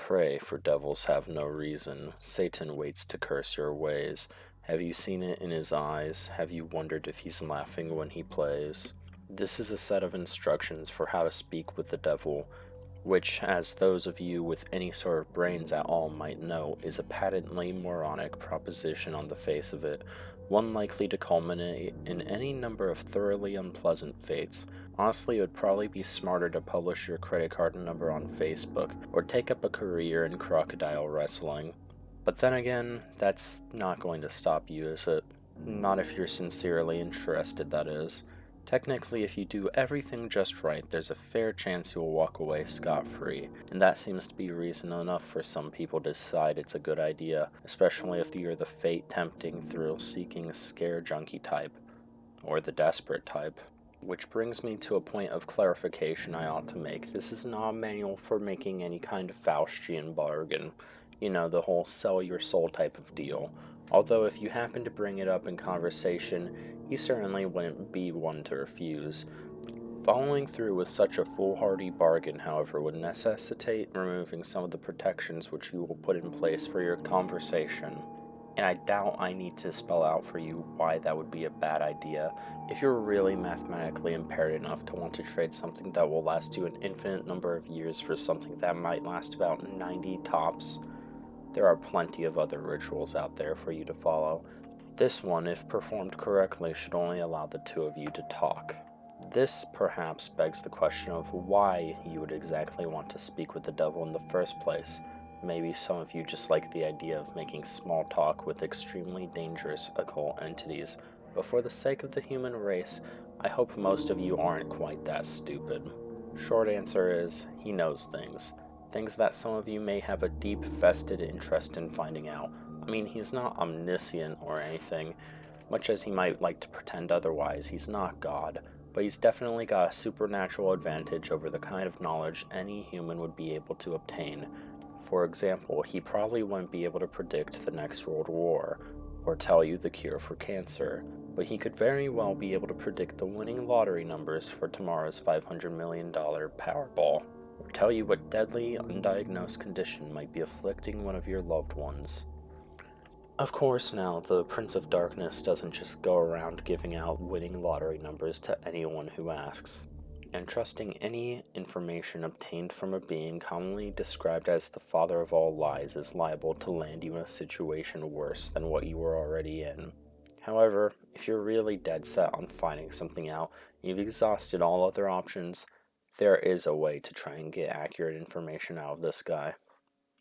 pray, for devils have no reason. Satan waits to curse your ways. Have you seen it in his eyes? Have you wondered if he's laughing when he plays? This is a set of instructions for how to speak with the devil, which, as those of you with any sort of brains at all might know, is a patently moronic proposition on the face of it, one likely to culminate in any number of thoroughly unpleasant fates. Honestly, it would probably be smarter to publish your credit card number on Facebook, or take up a career in crocodile wrestling. But then again, that's not going to stop you, is it? Not if you're sincerely interested, that is. Technically, if you do everything just right, there's a fair chance you'll walk away scot-free, and that seems to be reason enough for some people to decide it's a good idea, especially if you're the fate-tempting, thrill-seeking scare junkie type, or the desperate type. Which brings me to a point of clarification I ought to make. This is not a manual for making any kind of Faustian bargain. You know, the whole sell your soul type of deal. Although if you happen to bring it up in conversation, he certainly wouldn't be one to refuse. Following through with such a foolhardy bargain, however, would necessitate removing some of the protections which you will put in place for your conversation. And I doubt I need to spell out for you why that would be a bad idea. If you're really mathematically impaired enough to want to trade something that will last you an infinite number of years for something that might last about 90 tops, there are plenty of other rituals out there for you to follow. This one, if performed correctly, should only allow the two of you to talk. This perhaps begs the question of why you would exactly want to speak with the devil in the first place. Maybe some of you just like the idea of making small talk with extremely dangerous occult entities, but for the sake of the human race, I hope most of you aren't quite that stupid. Short answer is, he knows things. Things that some of you may have a deep vested interest in finding out. I mean, he's not omniscient or anything, much as he might like to pretend otherwise. He's not God, but he's definitely got a supernatural advantage over the kind of knowledge any human would be able to obtain. For example, he probably wouldn't be able to predict the next world war, or tell you the cure for cancer, but he could very well be able to predict the winning lottery numbers for tomorrow's $500 million Powerball, or tell you what deadly, undiagnosed condition might be afflicting one of your loved ones. Of course, now, the Prince of Darkness doesn't just go around giving out winning lottery numbers to anyone who asks, and trusting any information obtained from a being commonly described as the father of all lies is liable to land you in a situation worse than what you were already in. However, if you're really dead set on finding something out, and you've exhausted all other options, there is a way to try and get accurate information out of this guy.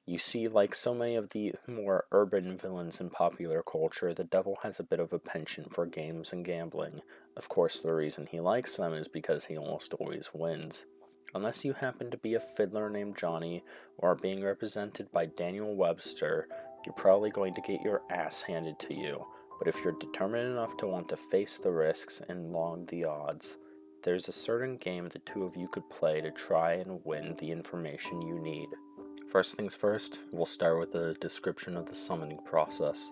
You see, like so many of the more urban villains in popular culture, the devil has a bit of a penchant for games and gambling. Of course, the reason he likes them is because he almost always wins. Unless you happen to be a fiddler named Johnny, or are being represented by Daniel Webster, you're probably going to get your ass handed to you. But if you're determined enough to want to face the risks and log the odds, there's a certain game the two of you could play to try and win the information you need. First things first, we'll start with a description of the summoning process.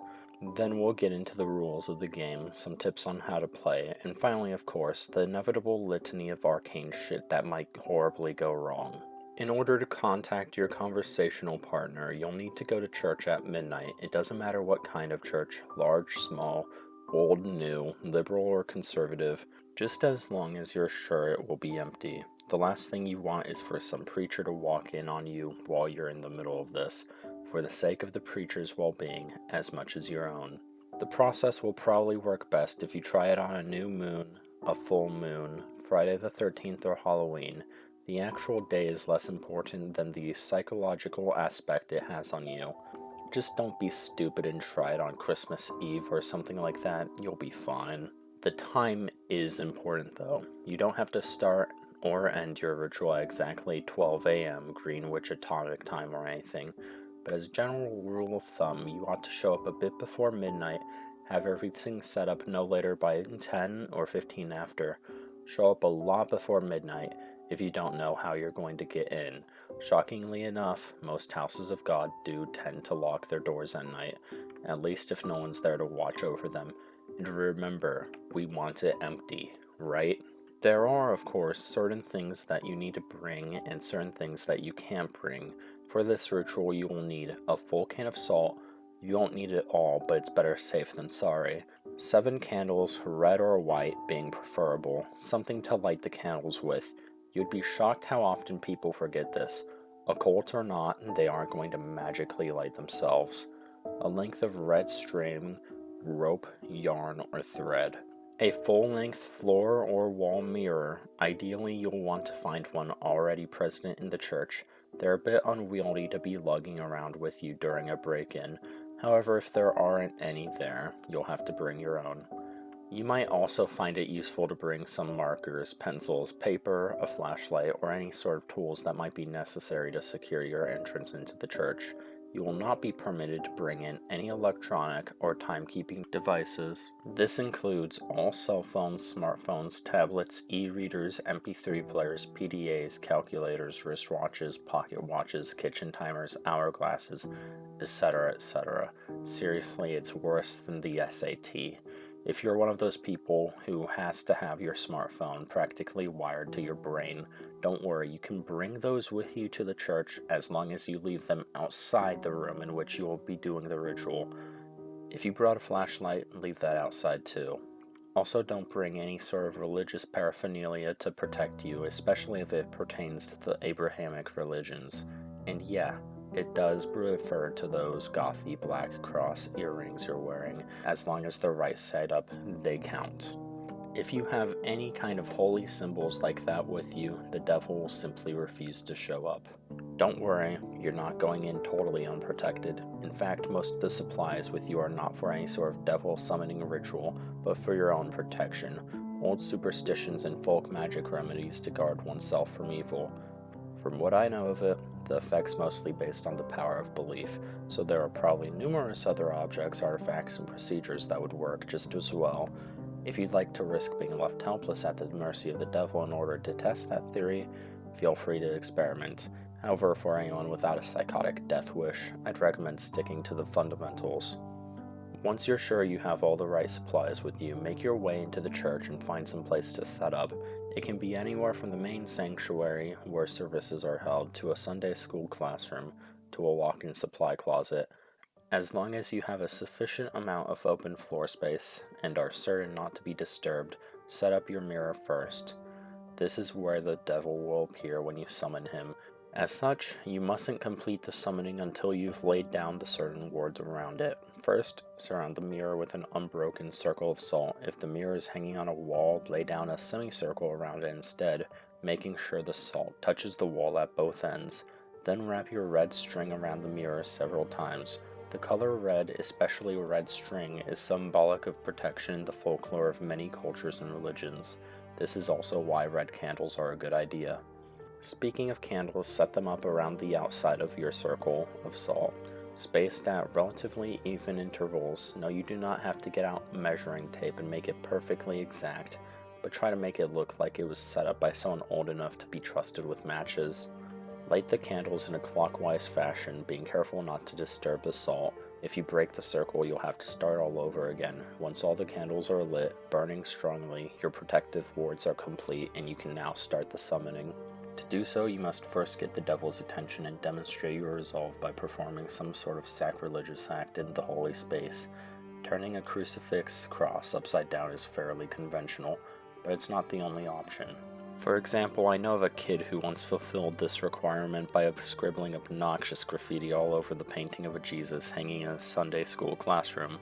Then we'll get into the rules of the game, some tips on how to play, and finally, of course, the inevitable litany of arcane shit that might horribly go wrong. In order to contact your conversational partner, you'll need to go to church at midnight. It doesn't matter what kind of church, large, small, old, new, liberal, or conservative, just as long as you're sure it will be empty. The last thing you want is for some preacher to walk in on you while you're in the middle of this, for the sake of the preacher's well-being as much as your own. The process will probably work best if you try it on a new moon, a full moon, Friday the 13th, or Halloween. The actual day is less important than the psychological aspect it has on you. Just don't be stupid and try it on Christmas Eve or something like that. You'll be fine. The time is important though. You don't have to start or end your ritual at exactly 12 a.m. Greenwich Atomic Time or anything, but as a general rule of thumb, you ought to show up a bit before midnight, have everything set up no later by 10 or 15 after. Show up a lot before midnight if you don't know how you're going to get in. Shockingly enough, most houses of God do tend to lock their doors at night, at least if no one's there to watch over them. And remember, we want it empty, right? There are, of course, certain things that you need to bring and certain things that you can't bring. For this ritual, you will need a full can of salt. You won't need it all, but it's better safe than sorry. 7 candles, red or white being preferable, something to light the candles with. You'd be shocked how often people forget this. Occult or not, they aren't going to magically light themselves. A length of red string, rope, yarn, or thread. A full-length floor or wall mirror. Ideally, you'll want to find one already present in the church. They're a bit unwieldy to be lugging around with you during a break-in. However, if there aren't any there, you'll have to bring your own. You might also find it useful to bring some markers, pencils, paper, a flashlight, or any sort of tools that might be necessary to secure your entrance into the church. You will not be permitted to bring in any electronic or timekeeping devices. This includes all cell phones, smartphones, tablets, e-readers, MP3 players, PDAs, calculators, wristwatches, pocket watches, kitchen timers, hourglasses, etc., etc. Seriously, it's worse than the SAT. If you're one of those people who has to have your smartphone practically wired to your brain, don't worry, you can bring those with you to the church as long as you leave them outside the room in which you will be doing the ritual. If you brought a flashlight, leave that outside too. Also, don't bring any sort of religious paraphernalia to protect you, especially if it pertains to the Abrahamic religions. And yeah, it does refer to those gothy black cross earrings you're wearing. As long as they're right side up, they count. If you have any kind of holy symbols like that with you, the devil will simply refuse to show up. Don't worry, you're not going in totally unprotected. In fact, most of the supplies with you are not for any sort of devil summoning ritual, but for your own protection. Old superstitions and folk magic remedies to guard oneself from evil. From what I know of it, the effect's mostly based on the power of belief, so there are probably numerous other objects, artifacts, and procedures that would work just as well. If you'd like to risk being left helpless at the mercy of the devil in order to test that theory, feel free to experiment. However, for anyone without a psychotic death wish, I'd recommend sticking to the fundamentals. Once you're sure you have all the right supplies with you, make your way into the church and find some place to set up. It can be anywhere from the main sanctuary, where services are held, to a Sunday school classroom, to a walk-in supply closet. As long as you have a sufficient amount of open floor space and are certain not to be disturbed, set up your mirror first. This is where the devil will appear when you summon him. As such, you mustn't complete the summoning until you've laid down the certain words around it. First, surround the mirror with an unbroken circle of salt. If the mirror is hanging on a wall, lay down a semicircle around it instead, making sure the salt touches the wall at both ends. Then wrap your red string around the mirror several times. The color red, especially red string, is symbolic of protection in the folklore of many cultures and religions. This is also why red candles are a good idea. Speaking of candles, set them up around the outside of your circle of salt, spaced at relatively even intervals. No, you do not have to get out measuring tape and make it perfectly exact, but try to make it look like it was set up by someone old enough to be trusted with matches. Light the candles in a clockwise fashion, being careful not to disturb the salt. If you break the circle, you'll have to start all over again. Once all the candles are lit, burning strongly, your protective wards are complete, and you can now start the summoning. To do so, you must first get the devil's attention and demonstrate your resolve by performing some sort of sacrilegious act in the holy space. Turning a crucifix cross upside down is fairly conventional, but it's not the only option. For example, I know of a kid who once fulfilled this requirement by scribbling obnoxious graffiti all over the painting of a Jesus hanging in a Sunday school classroom.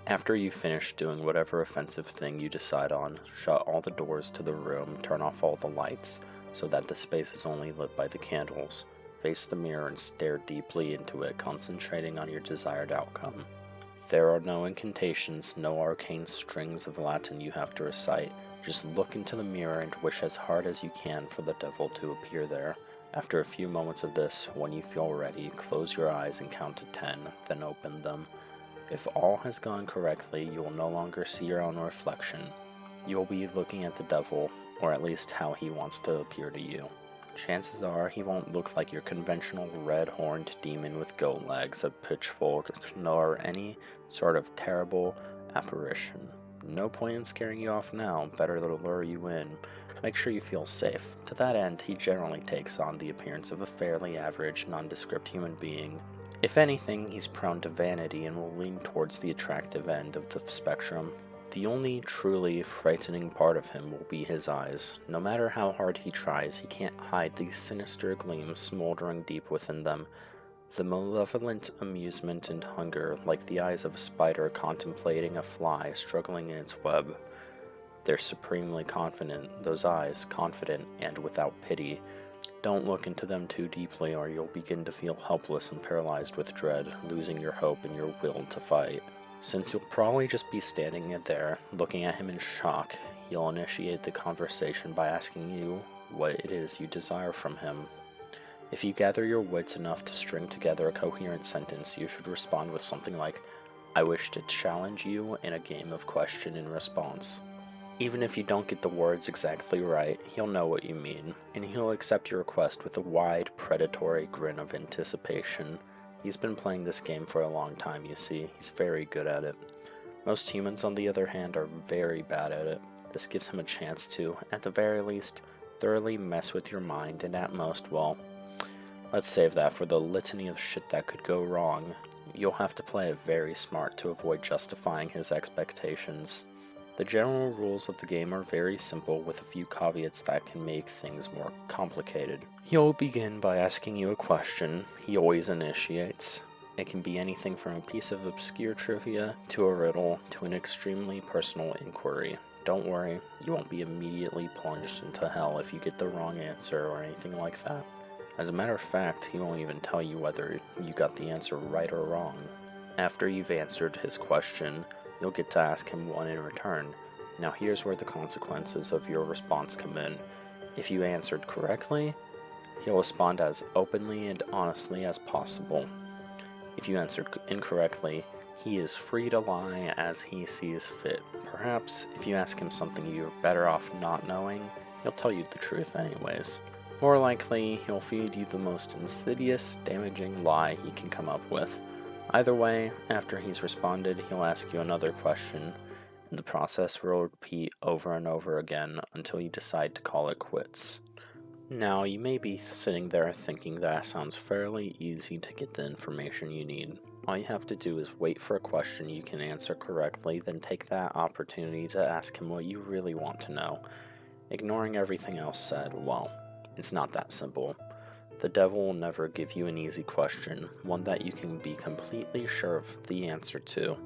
After you've finished doing whatever offensive thing you decide on, shut all the doors to the room, turn off all the lights, so that the space is only lit by the candles. Face the mirror and stare deeply into it, concentrating on your desired outcome. There are no incantations, no arcane strings of Latin you have to recite. Just look into the mirror and wish as hard as you can for the devil to appear there. After a few moments of this, when you feel ready, close your eyes and count to 10, then open them. If all has gone correctly, you will no longer see your own reflection. You will be looking at the devil, or at least how he wants to appear to you. Chances are he won't look like your conventional red-horned demon with goat legs, a pitchfork, nor any sort of terrible apparition. No point in scaring you off now, better to lure you in. Make sure you feel safe. To that end, he generally takes on the appearance of a fairly average, nondescript human being. If anything, he's prone to vanity and will lean towards the attractive end of the spectrum. The only truly frightening part of him will be his eyes. No matter how hard he tries, he can't hide the sinister gleam smoldering deep within them. The malevolent amusement and hunger, like the eyes of a spider contemplating a fly struggling in its web. They're supremely confident, those eyes, confident and without pity. Don't look into them too deeply or you'll begin to feel helpless and paralyzed with dread, losing your hope and your will to fight. Since you'll probably just be standing there, looking at him in shock, he'll initiate the conversation by asking you what it is you desire from him. If you gather your wits enough to string together a coherent sentence, you should respond with something like, "I wish to challenge you in a game of question and response." Even if you don't get the words exactly right, he'll know what you mean, and he'll accept your request with a wide, predatory grin of anticipation. He's been playing this game for a long time, you see. He's very good at it. Most humans, on the other hand, are very bad at it. This gives him a chance to, at the very least, thoroughly mess with your mind, and at most, well, let's save that for the litany of shit that could go wrong. You'll have to play it very smart to avoid justifying his expectations. The general rules of the game are very simple, with a few caveats that can make things more complicated. He'll begin by asking you a question. He always initiates. It can be anything from a piece of obscure trivia, to a riddle, to an extremely personal inquiry. Don't worry, you won't be immediately plunged into hell if you get the wrong answer or anything like that. As a matter of fact, he won't even tell you whether you got the answer right or wrong. After you've answered his question, you'll get to ask him one in return. Now here's where the consequences of your response come in. If you answered correctly, he'll respond as openly and honestly as possible. If you answered incorrectly, he is free to lie as he sees fit. Perhaps, if you ask him something you're better off not knowing, he'll tell you the truth anyways. More likely, he'll feed you the most insidious, damaging lie he can come up with. Either way, after he's responded, he'll ask you another question, and the process will repeat over and over again until you decide to call it quits. Now, you may be sitting there thinking that sounds fairly easy to get the information you need. All you have to do is wait for a question you can answer correctly, then take that opportunity to ask him what you really want to know. Ignoring everything else said, well, it's not that simple. The devil will never give you an easy question, one that you can be completely sure of the answer to.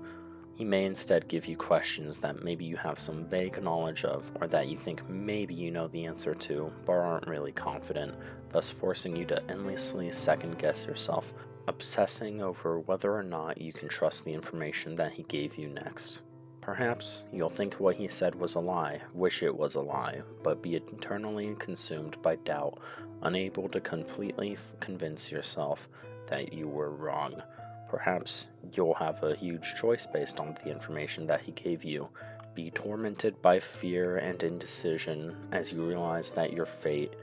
He may instead give you questions that maybe you have some vague knowledge of, or that you think maybe you know the answer to, but aren't really confident, thus forcing you to endlessly second-guess yourself, obsessing over whether or not you can trust the information that he gave you next. Perhaps you'll think what he said was a lie, wish it was a lie, but be eternally consumed by doubt, unable to completely convince yourself that you were wrong. Perhaps you'll have a huge choice based on the information that he gave you, be tormented by fear and indecision as you realize that your fate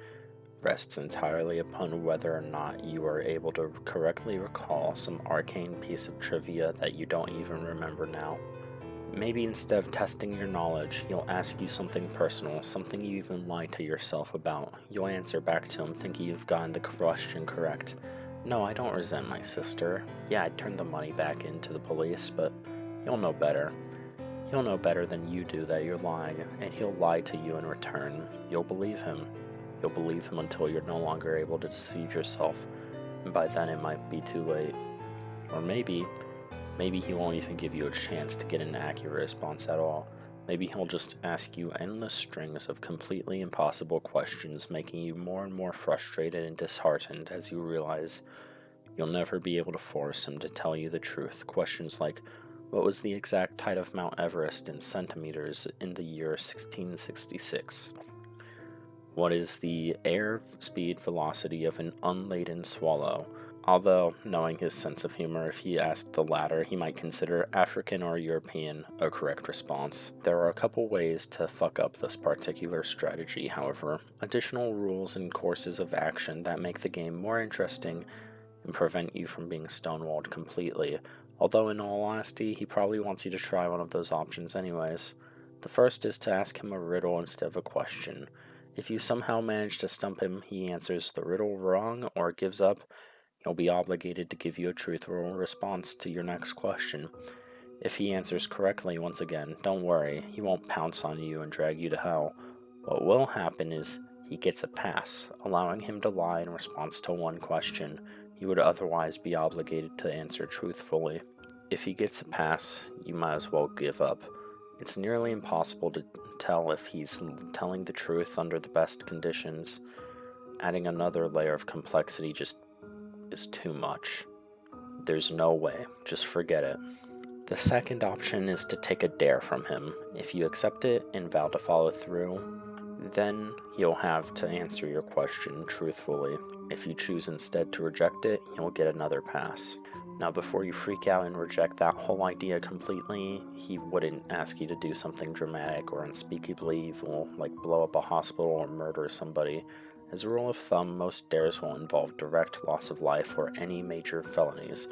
rests entirely upon whether or not you are able to correctly recall some arcane piece of trivia that you don't even remember now. Maybe instead of testing your knowledge, he'll ask you something personal, something you even lie to yourself about. You'll answer back to him thinking you've gotten the question correct. No, I don't resent my sister. Yeah, I'd turn the money back into the police, but he'll know better. He'll know better than you do that you're lying, and he'll lie to you in return. You'll believe him. You'll believe him until you're no longer able to deceive yourself, and by then it might be too late. Or maybe he won't even give you a chance to get an accurate response at all. Maybe he'll just ask you endless strings of completely impossible questions, making you more and more frustrated and disheartened as you realize you'll never be able to force him to tell you the truth. Questions like, what was the exact height of Mount Everest in centimeters in the year 1666? What is the air speed velocity of an unladen swallow? Although, knowing his sense of humor, if he asked the latter, he might consider African or European a correct response. There are a couple ways to fuck up this particular strategy, however. Additional rules and courses of action that make the game more interesting and prevent you from being stonewalled completely, although in all honesty, he probably wants you to try one of those options anyways. The first is to ask him a riddle instead of a question. If you somehow manage to stump him, he answers the riddle wrong or gives up, he'll be obligated to give you a truthful response to your next question. If he answers correctly once again, don't worry, he won't pounce on you and drag you to hell. What will happen is he gets a pass, allowing him to lie in response to one question you would otherwise be obligated to answer truthfully. If he gets a pass, you might as well give up. It's nearly impossible to tell if he's telling the truth under the best conditions. Adding another layer of complexity just is too much. There's no way, just forget it. The second option is to take a dare from him. If you accept it and vow to follow through, then he'll have to answer your question truthfully. If you choose instead to reject it, you'll get another pass. Now, before you freak out and reject that whole idea completely, he wouldn't ask you to do something dramatic or unspeakably evil, like blow up a hospital or murder somebody. As a rule of thumb, most dares will involve direct loss of life or any major felonies.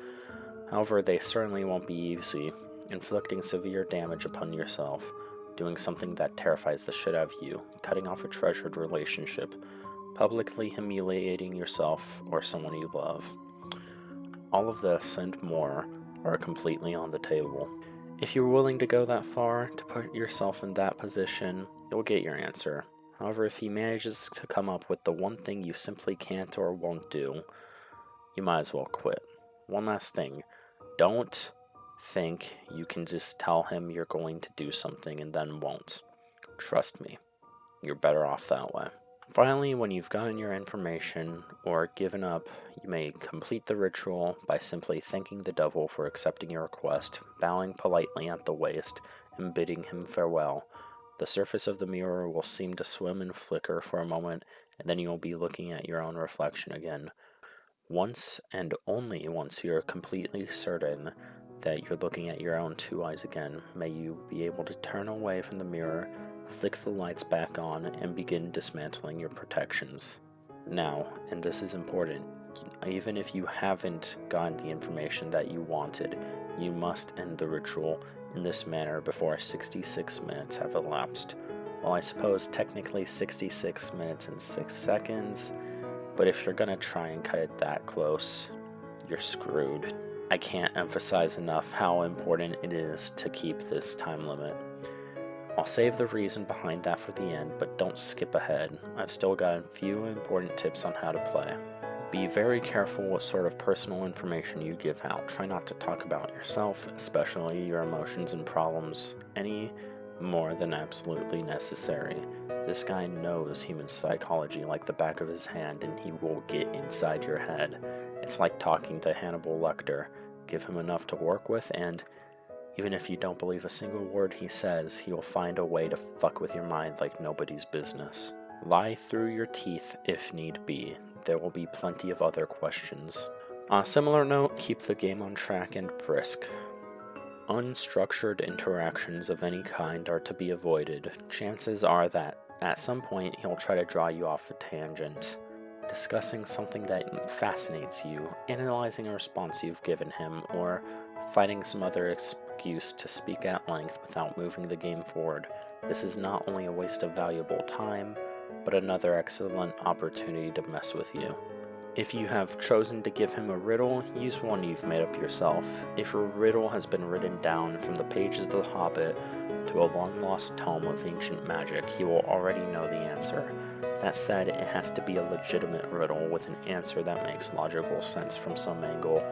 However, they certainly won't be easy, inflicting severe damage upon yourself, doing something that terrifies the shit out of you, cutting off a treasured relationship, publicly humiliating yourself or someone you love. All of this and more are completely on the table. If you're willing to go that far, to put yourself in that position, you'll get your answer. However, if he manages to come up with the one thing you simply can't or won't do, you might as well quit. One last thing, don't think you can just tell him you're going to do something and then won't. Trust me, you're better off that way. Finally, when you've gotten your information or given up, you may complete the ritual by simply thanking the devil for accepting your request, bowing politely at the waist, and bidding him farewell. The surface of the mirror will seem to swim and flicker for a moment, and then you'll be looking at your own reflection again. Once and only once you're completely certain that you're looking at your own two eyes again, may you be able to turn away from the mirror, flick the lights back on, and begin dismantling your protections. Now, and this is important, even if you haven't gotten the information that you wanted, you must end the ritual in this manner before 66 minutes have elapsed. Well, I suppose technically 66 minutes and 6 seconds, but if you're gonna try and cut it that close, you're screwed. I can't emphasize enough how important it is to keep this time limit. I'll save the reason behind that for the end, but don't skip ahead. I've still got a few important tips on how to play. Be very careful what sort of personal information you give out. Try not to talk about yourself, especially your emotions and problems, any more than absolutely necessary. This guy knows human psychology like the back of his hand, and he will get inside your head. It's like talking to Hannibal Lecter. Give him enough to work with, and even if you don't believe a single word he says, he will find a way to fuck with your mind like nobody's business. Lie through your teeth if need be. There will be plenty of other questions. On a similar note, keep the game on track and brisk. Unstructured interactions of any kind are to be avoided. Chances are that at some point he'll try to draw you off a tangent, discussing something that fascinates you, analyzing a response you've given him, or finding some other excuse to speak at length without moving the game forward. This is not only a waste of valuable time, but another excellent opportunity to mess with you. If you have chosen to give him a riddle, use one you've made up yourself. If your riddle has been written down from the pages of The Hobbit to a long-lost tome of ancient magic, he will already know the answer. That said, it has to be a legitimate riddle with an answer that makes logical sense from some angle.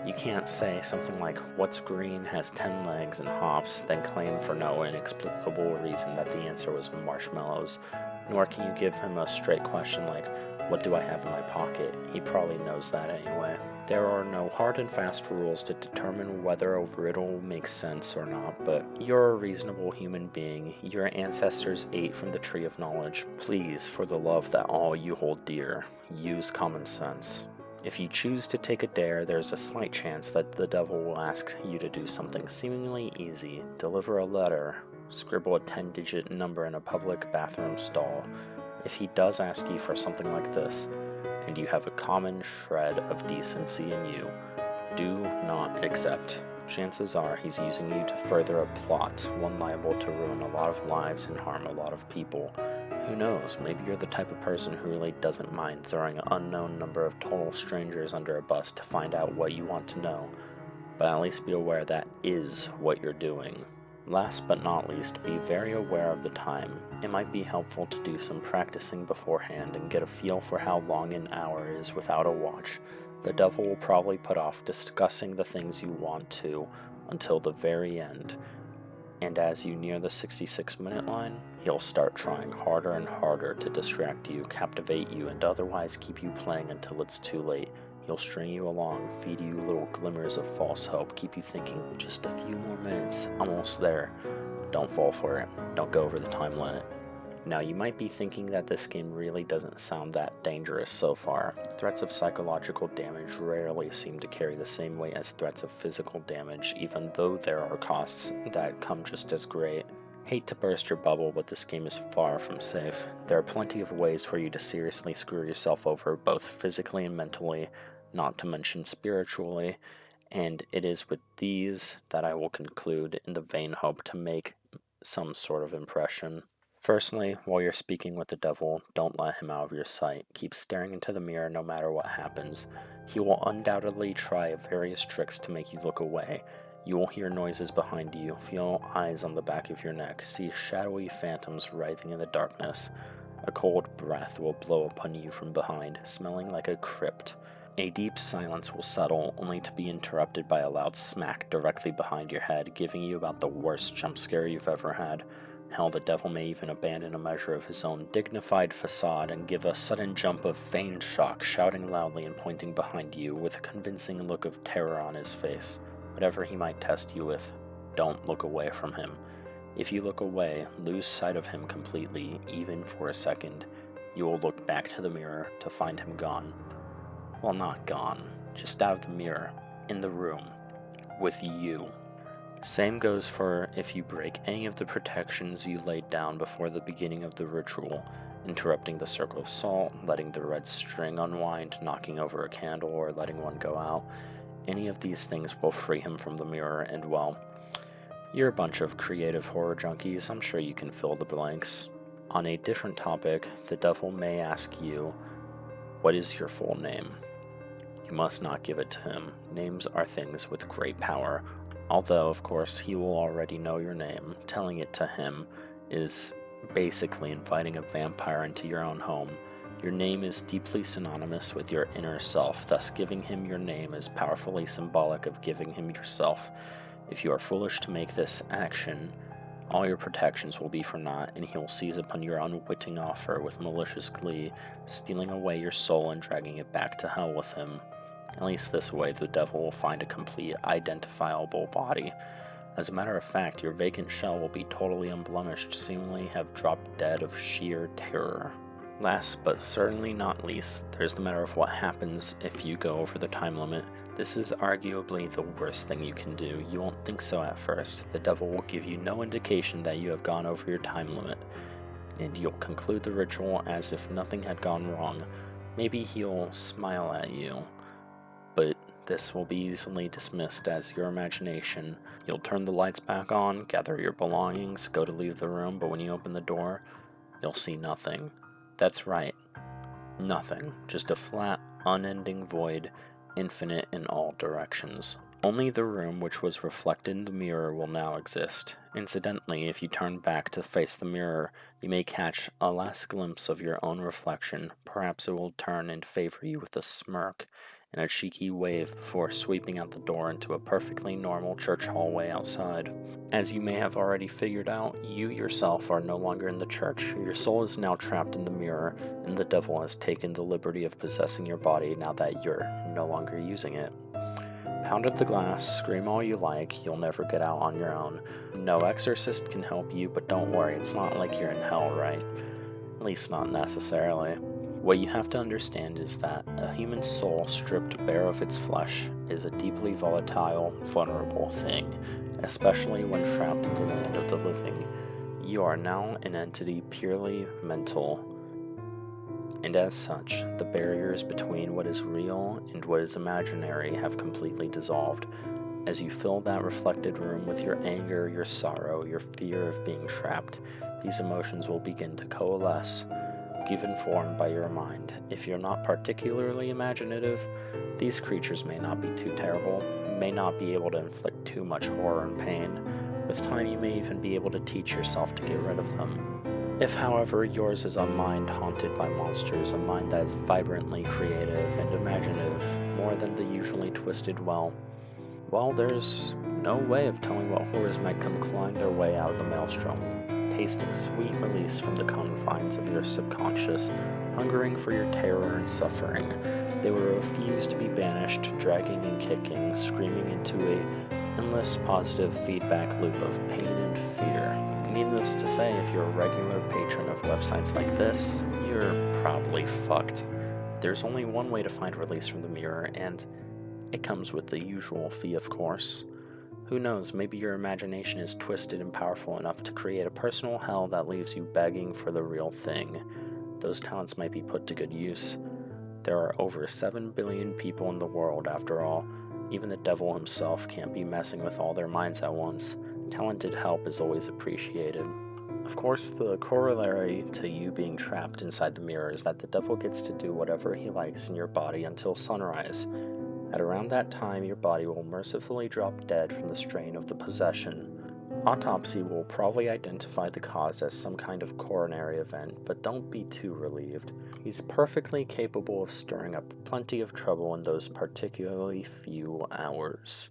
You can't say something like, "What's green, has 10 legs and hops," then claim for no inexplicable reason that the answer was marshmallows. Nor can you give him a straight question like, "What do I have in my pocket?" He probably knows that anyway. There are no hard and fast rules to determine whether a riddle makes sense or not, but you're a reasonable human being. Your ancestors ate from the tree of knowledge. Please, for the love that all you hold dear, use common sense. If you choose to take a dare, there's a slight chance that the devil will ask you to do something seemingly easy. Deliver a letter, scribble a 10-digit number in a public bathroom stall. If he does ask you for something like this, and you have a common shred of decency in you, do not accept. Chances are he's using you to further a plot, one liable to ruin a lot of lives and harm a lot of people. Who knows, maybe you're the type of person who really doesn't mind throwing an unknown number of total strangers under a bus to find out what you want to know, but at least be aware that is what you're doing. Last but not least, be very aware of the time. It might be helpful to do some practicing beforehand and get a feel for how long an hour is without a watch. The devil will probably put off discussing the things you want to until the very end, and as you near the 66-minute line, he'll start trying harder and harder to distract you, captivate you, and otherwise keep you playing until it's too late. He'll string you along, feed you little glimmers of false hope, keep you thinking, just a few more minutes, almost there. Don't fall for it. Don't go over the time limit. Now, you might be thinking that this game really doesn't sound that dangerous so far. Threats of psychological damage rarely seem to carry the same weight as threats of physical damage, even though there are costs that come just as great. Hate to burst your bubble, but this game is far from safe. There are plenty of ways for you to seriously screw yourself over, both physically and mentally, not to mention spiritually, and it is with these that I will conclude in the vain hope to make some sort of impression. Firstly, while you're speaking with the devil, don't let him out of your sight. Keep staring into the mirror no matter what happens. He will undoubtedly try various tricks to make you look away. You will hear noises behind you, feel eyes on the back of your neck, see shadowy phantoms writhing in the darkness. A cold breath will blow upon you from behind, smelling like a crypt. A deep silence will settle, only to be interrupted by a loud smack directly behind your head, giving you about the worst jump scare you've ever had. Hell, the devil may even abandon a measure of his own dignified facade and give a sudden jump of feigned shock, shouting loudly and pointing behind you with a convincing look of terror on his face. Whatever he might test you with, don't look away from him. If you look away, lose sight of him completely, even for a second. You will look back to the mirror to find him gone. Well, not gone, just out of the mirror, in the room, with you. Same goes for if you break any of the protections you laid down before the beginning of the ritual, interrupting the circle of salt, letting the red string unwind, knocking over a candle, or letting one go out. Any of these things will free him from the mirror, and well, you're a bunch of creative horror junkies, I'm sure you can fill the blanks. On a different topic, the devil may ask you, what is your full name? You must not give it to him. Names are things with great power. Although, of course, he will already know your name. Telling it to him is basically inviting a vampire into your own home. Your name is deeply synonymous with your inner self, thus giving him your name is powerfully symbolic of giving him yourself. If you are foolish to make this action, all your protections will be for naught, and he will seize upon your unwitting offer with malicious glee, stealing away your soul and dragging it back to hell with him. At least this way, the devil will find a complete, identifiable body. As a matter of fact, your vacant shell will be totally unblemished, seemingly have dropped dead of sheer terror. Last but certainly not least, there's the matter of what happens if you go over the time limit. This is arguably the worst thing you can do. You won't think so at first. The devil will give you no indication that you have gone over your time limit, and you'll conclude the ritual as if nothing had gone wrong. Maybe he'll smile at you, but this will be easily dismissed as your imagination. You'll turn the lights back on, gather your belongings, go to leave the room, but when you open the door, you'll see nothing. That's right, nothing. Just a flat, unending void, infinite in all directions. Only the room which was reflected in the mirror will now exist. Incidentally, if you turn back to face the mirror, you may catch a last glimpse of your own reflection. Perhaps it will turn and favor you with a smirk and a cheeky wave before sweeping out the door into a perfectly normal church hallway outside. As you may have already figured out, you yourself are no longer in the church. Your soul is now trapped in the mirror, and the devil has taken the liberty of possessing your body now that you're no longer using it. Pound at the glass, scream all you like, you'll never get out on your own. No exorcist can help you, but don't worry, it's not like you're in hell, right? At least not necessarily. What you have to understand is that a human soul stripped bare of its flesh is a deeply volatile, vulnerable thing, especially when trapped in the land of the living. You are now an entity purely mental, and as such, the barriers between what is real and what is imaginary have completely dissolved. As you fill that reflected room with your anger, your sorrow, your fear of being trapped, these emotions will begin to coalesce, given form by your mind. If you're not particularly imaginative, these creatures may not be too terrible, may not be able to inflict too much horror and pain. With time, you may even be able to teach yourself to get rid of them. If, however, yours is a mind haunted by monsters, a mind that is vibrantly creative and imaginative, more than the usually twisted well, there's no way of telling what horrors might come clawing their way out of the maelstrom, tasting sweet release from the confines of your subconscious, hungering for your terror and suffering. They will refuse to be banished, dragging and kicking, screaming into a endless positive feedback loop of pain and fear. Needless to say, if you're a regular patron of websites like this, you're probably fucked. There's only one way to find release from the mirror, and it comes with the usual fee, of course. Who knows, maybe your imagination is twisted and powerful enough to create a personal hell that leaves you begging for the real thing. Those talents might be put to good use. There are over 7 billion people in the world, after all. Even the devil himself can't be messing with all their minds at once. Talented help is always appreciated. Of course, the corollary to you being trapped inside the mirror is that the devil gets to do whatever he likes in your body until sunrise. At around that time, your body will mercifully drop dead from the strain of the possession. Autopsy will probably identify the cause as some kind of coronary event, but don't be too relieved. He's perfectly capable of stirring up plenty of trouble in those particularly few hours.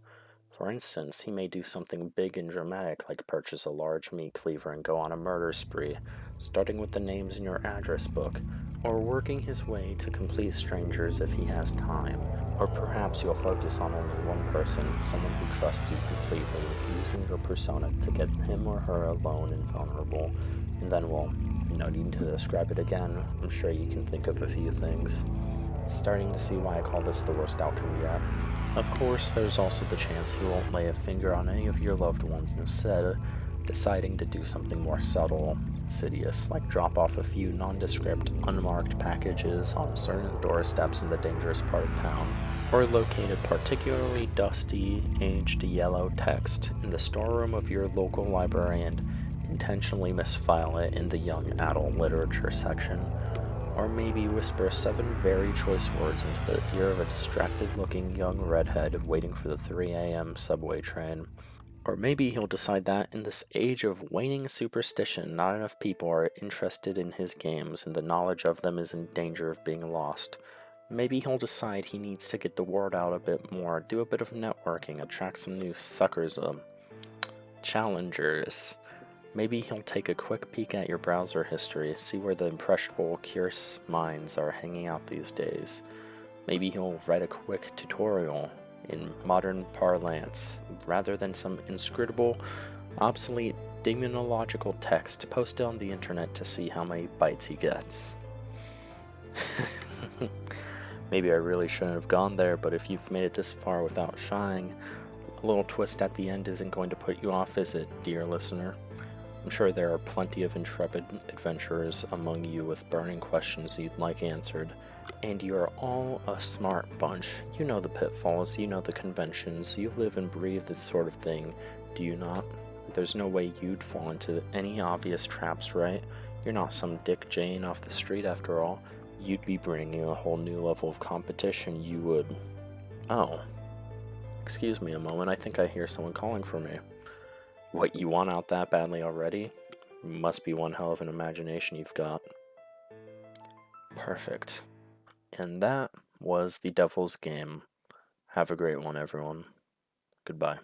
For instance, he may do something big and dramatic like purchase a large meat cleaver and go on a murder spree, starting with the names in your address book, or working his way to complete strangers if he has time. Or perhaps you'll focus on only one person, someone who trusts you completely, using your persona to get him or her alone and vulnerable, and then, well, no need to describe it again. I'm sure you can think of a few things. Starting to see why I call this the worst outcome yet. Of course, there's also the chance he won't lay a finger on any of your loved ones, instead deciding to do something more subtle, insidious, like drop off a few nondescript, unmarked packages on certain doorsteps in the dangerous part of town, or locate a particularly dusty, aged yellow text in the storeroom of your local library and intentionally misfile it in the young adult literature section. Or maybe whisper 7 very choice words into the ear of a distracted-looking young redhead waiting for the 3 a.m. subway train. Or maybe he'll decide that in this age of waning superstition, not enough people are interested in his games and the knowledge of them is in danger of being lost. Maybe he'll decide he needs to get the word out a bit more, do a bit of networking, attract some new suckers, challengers. Maybe he'll take a quick peek at your browser history, see where the impressionable, curious minds are hanging out these days. Maybe he'll write a quick tutorial in modern parlance, rather than some inscrutable, obsolete, demonological text posted on the internet to see how many bites he gets. Maybe I really shouldn't have gone there, but if you've made it this far without shying, a little twist at the end isn't going to put you off, is it, dear listener? I'm sure there are plenty of intrepid adventurers among you with burning questions you'd like answered, and you're all a smart bunch. You know the pitfalls, you know the conventions, you live and breathe this sort of thing, do you not? There's no way you'd fall into any obvious traps, right? You're not some Dick Jane off the street after all. You'd be bringing a whole new level of competition, you would. Oh. Excuse me a moment, I think I hear someone calling for me. What, you want out that badly already? Must be one hell of an imagination you've got. Perfect. And that was The Devil's Game. Have a great one, everyone. Goodbye.